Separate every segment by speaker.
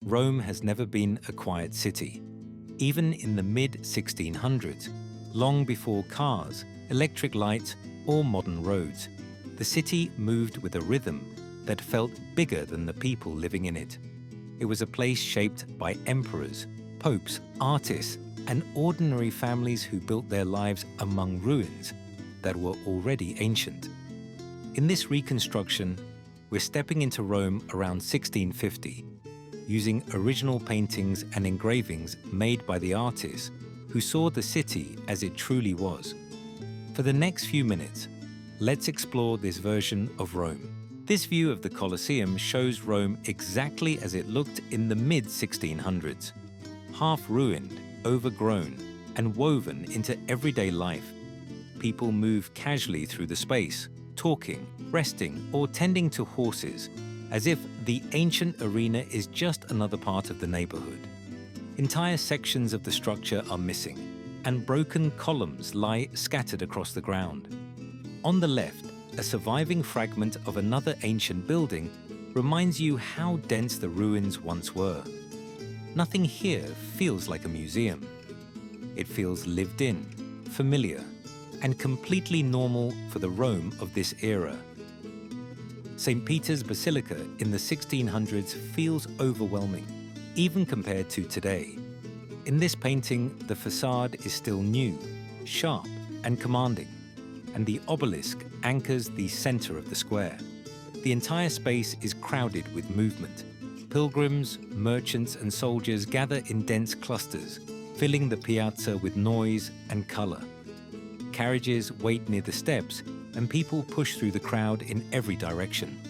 Speaker 1: Rome has never been a quiet city. Even in the mid-1600s, long before cars, electric lights, or modern roads, the city moved with a rhythm that felt bigger than the people living in it. It was a place shaped by emperors, popes, artists, and ordinary families who built their lives among ruins that were already ancient. In this reconstruction, we're stepping into Rome around 1650, using original paintings and engravings made by the artists who saw the city as it truly was. For the next few minutes, let's explore this version of Rome. This view of the Colosseum shows Rome exactly as it looked in the mid-1600s, half-ruined, overgrown, and woven into everyday life. People move casually through the space, talking, resting, or tending to horses, as if the ancient arena is just another part of the neighborhood. Entire sections of the structure are missing, and broken columns lie scattered across the ground. On the left, a surviving fragment of another ancient building reminds you how dense the ruins once were. Nothing here feels like a museum. It feels lived in, familiar, and completely normal for the Rome of this era. St. Peter's Basilica in the 1600s feels overwhelming, even compared to today. In this painting, the facade is still new, sharp, and commanding, and the obelisk anchors the center of the square. The entire space is crowded with movement. Pilgrims, merchants, and soldiers gather in dense clusters, filling the piazza with noise and color. Carriages wait near the steps, and people push through the crowd in every direction.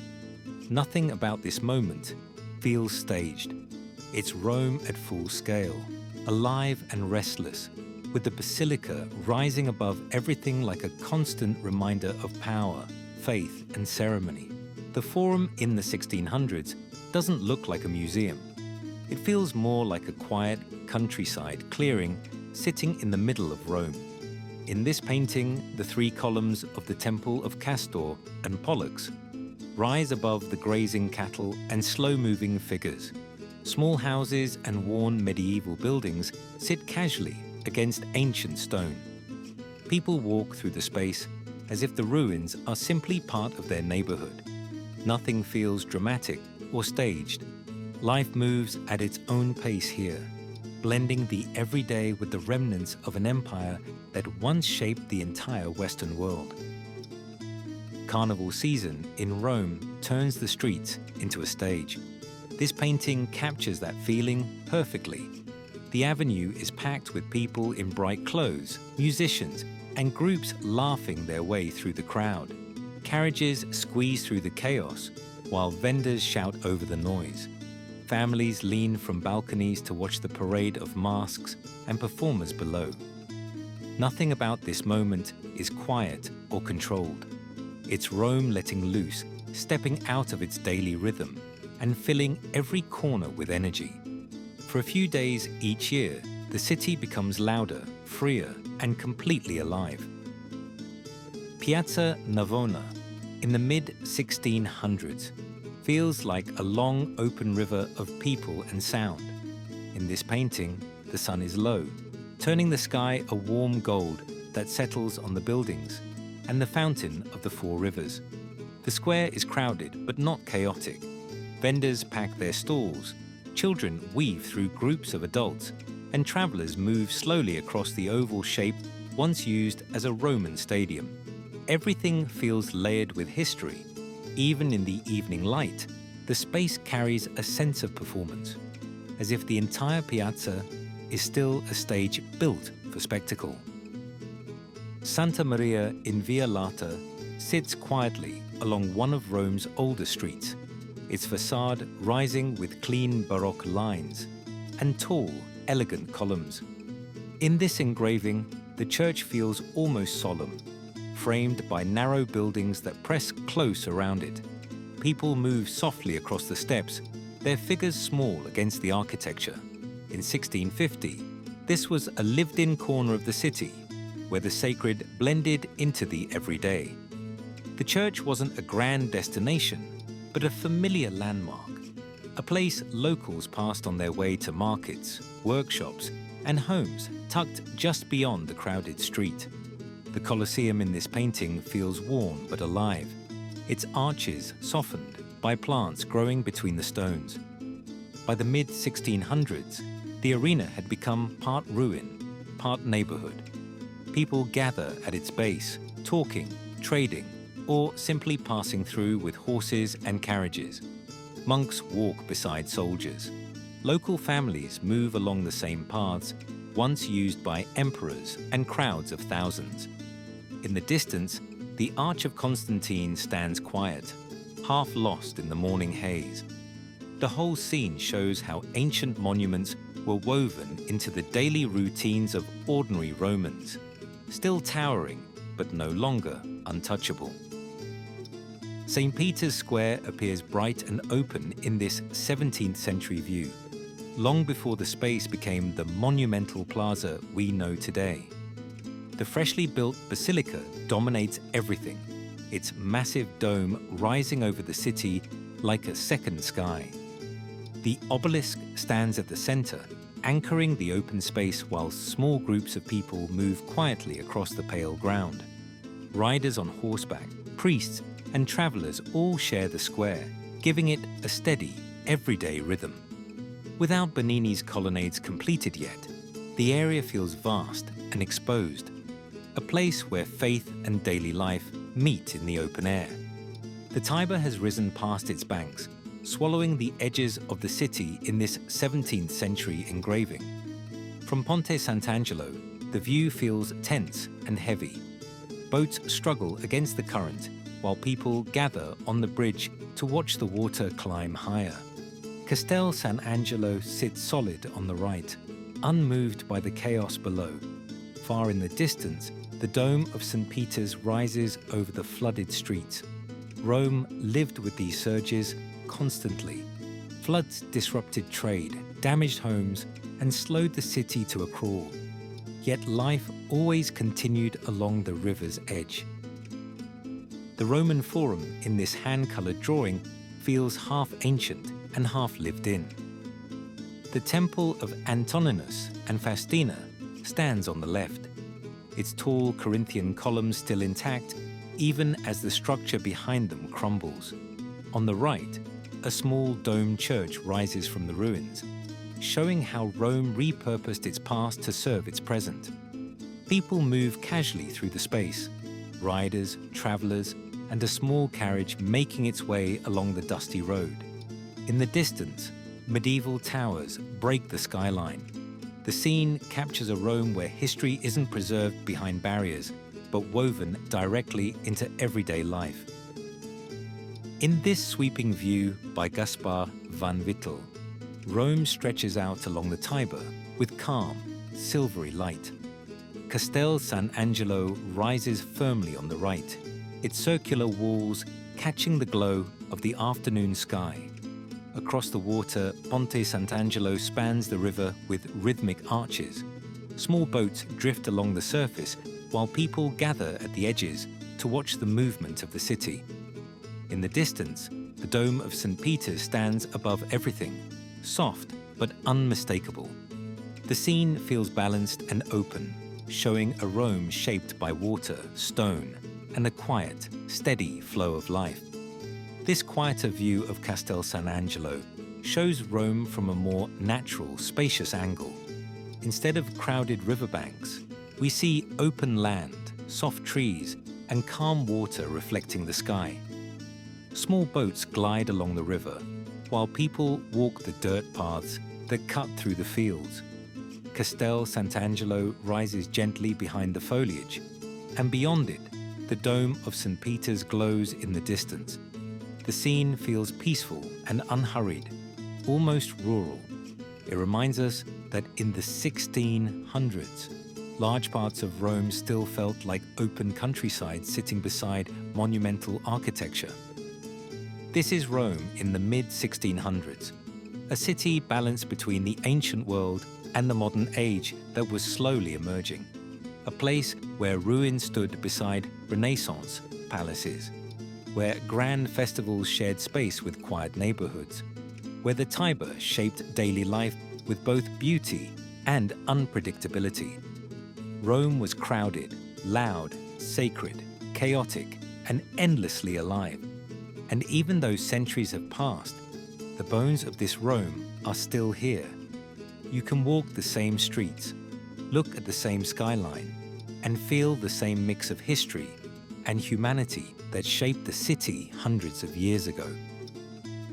Speaker 1: Nothing about this moment feels staged. It's Rome at full scale, alive and restless, with the basilica rising above everything like a constant reminder of power, faith, and ceremony. The Forum in the 1600s doesn't look like a museum. It feels more like a quiet countryside clearing sitting in the middle of Rome. In this painting, the three columns of the temple of Castor and Pollux rise above the grazing cattle and slow-moving figures. Small houses and worn medieval buildings sit casually against ancient stone. People walk through the space as if the ruins are simply part of their neighborhood. Nothing feels dramatic or staged. Life moves at its own pace here, blending the everyday with the remnants of an empire that once shaped the entire Western world. Carnival season in Rome turns the streets into a stage. This painting captures that feeling perfectly. The avenue is packed with people in bright clothes, musicians, and groups laughing their way through the crowd. Carriages squeeze through the chaos, while vendors shout over the noise. Families lean from balconies to watch the parade of masks and performers below. Nothing about this moment is quiet or controlled. It's Rome letting loose, stepping out of its daily rhythm, and filling every corner with energy. For a few days each year, the city becomes louder, freer, and completely alive. Piazza Navona, in the mid-1600s, feels like a long open river of people and sound. In this painting, the sun is low, turning the sky a warm gold that settles on the buildings and the fountain of the four rivers. The square is crowded but not chaotic. Vendors pack their stalls, children weave through groups of adults, and travelers move slowly across the oval shape once used as a Roman stadium. Everything feels layered with history. Even in the evening light, the space carries a sense of performance, as if the entire piazza is still a stage built for spectacle. Santa Maria in Via Lata sits quietly along one of Rome's older streets, its facade rising with clean Baroque lines and tall, elegant columns. In this engraving, the church feels almost solemn, framed by narrow buildings that press close around it. People move softly across the steps, their figures small against the architecture. In 1650, this was a lived-in corner of the city, where the sacred blended into the everyday. The church wasn't a grand destination, but a familiar landmark, a place locals passed on their way to markets, workshops, and homes tucked just beyond the crowded street. The Colosseum in this painting feels worn but alive, its arches softened by plants growing between the stones. By the mid-1600s, the arena had become part ruin, part neighborhood. People gather at its base, talking, trading, or simply passing through with horses and carriages. Monks walk beside soldiers. Local families move along the same paths, once used by emperors and crowds of thousands. In the distance, the Arch of Constantine stands quiet, half lost in the morning haze. The whole scene shows how ancient monuments were woven into the daily routines of ordinary Romans, still towering but no longer untouchable. St. Peter's Square appears bright and open in this 17th century view, long before the space became the monumental plaza we know today. The freshly built Basilica dominates everything, its massive dome rising over the city like a second sky. The obelisk stands at the center, anchoring the open space while small groups of people move quietly across the pale ground. Riders on horseback, priests, and travelers all share the square, giving it a steady, everyday rhythm. Without Bernini's colonnades completed yet, the area feels vast and exposed, a place where faith and daily life meet in the open air. The Tiber has risen past its banks, swallowing the edges of the city in this 17th century engraving. From Ponte Sant'Angelo, the view feels tense and heavy. Boats struggle against the current, while people gather on the bridge to watch the water climb higher. Castel Sant'Angelo sits solid on the right, unmoved by the chaos below. Far in the distance, the dome of St. Peter's rises over the flooded streets. Rome lived with these surges constantly. Floods disrupted trade, damaged homes, and slowed the city to a crawl. Yet life always continued along the river's edge. The Roman Forum in this hand-colored drawing feels half ancient and half lived in. The temple of Antoninus and Faustina stands on the left, its tall Corinthian columns still intact, even as the structure behind them crumbles. On the right, a small domed church rises from the ruins, showing how Rome repurposed its past to serve its present. People move casually through the space, riders, travelers, and a small carriage making its way along the dusty road. In the distance, medieval towers break the skyline. The scene captures a Rome where history isn't preserved behind barriers, but woven directly into everyday life. In this sweeping view by Gaspar van Wittel, Rome stretches out along the Tiber with calm, silvery light. Castel Sant'Angelo rises firmly on the right, its circular walls catching the glow of the afternoon sky. Across the water, Ponte Sant'Angelo spans the river with rhythmic arches. Small boats drift along the surface while people gather at the edges to watch the movement of the city. In the distance, the dome of St. Peter's stands above everything, soft but unmistakable. The scene feels balanced and open, showing a Rome shaped by water, stone, and a quiet, steady flow of life. This quieter view of Castel Sant'Angelo shows Rome from a more natural, spacious angle. Instead of crowded riverbanks, we see open land, soft trees, and calm water reflecting the sky. Small boats glide along the river, while people walk the dirt paths that cut through the fields. Castel Sant'Angelo rises gently behind the foliage, and beyond it, the dome of St. Peter's glows in the distance. The scene feels peaceful and unhurried, almost rural. It reminds us that in the 1600s, large parts of Rome still felt like open countryside sitting beside monumental architecture. This is Rome in the mid-1600s, a city balanced between the ancient world and the modern age that was slowly emerging, a place where ruins stood beside Renaissance palaces, where grand festivals shared space with quiet neighborhoods. where the Tiber shaped daily life with both beauty and unpredictability. Rome was crowded, loud, sacred, chaotic, and endlessly alive. And even though centuries have passed, the bones of this Rome are still here. You can walk the same streets, look at the same skyline, and feel the same mix of history and humanity that shaped the city hundreds of years ago.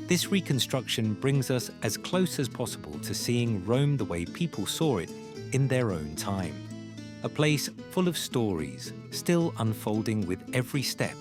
Speaker 1: This reconstruction brings us as close as possible to seeing Rome the way people saw it in their own time. A place full of stories, still unfolding with every step